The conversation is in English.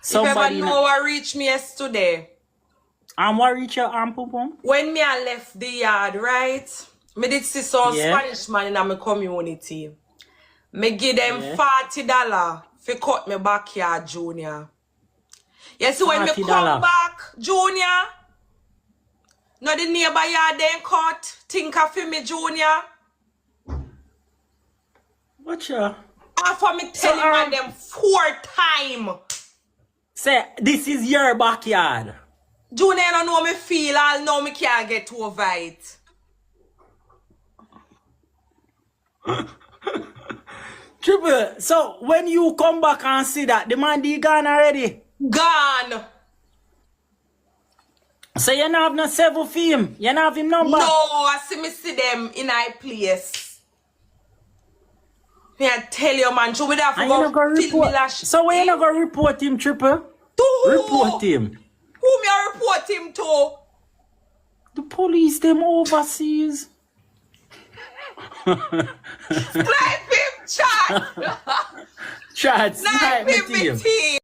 Somebody if ever know what reached me yesterday. And what reach your arm, pum pum? When me I left the yard, right? Me did see some Spanish man in my community. Me give them $40 for cut me backyard, Junior. You see when me come back, Junior, no the neighbor yard then cut, think of me, Junior. What ya? After me tell him them 4 times. Say, this is your backyard. Junior, you don't know me feel, I'll know me can't get over it. Triple, so when you come back and see that, the man be gone already? Gone. So you don't have no 7 for him? You don't have him number? No, I see them in a place. Me I tell you, man, you would have to go report. So when you not going to report him, Triple? To who? Report him. Who me I report him to? The police, them overseas. Snipe him, chat. Chat, Snipe him, team.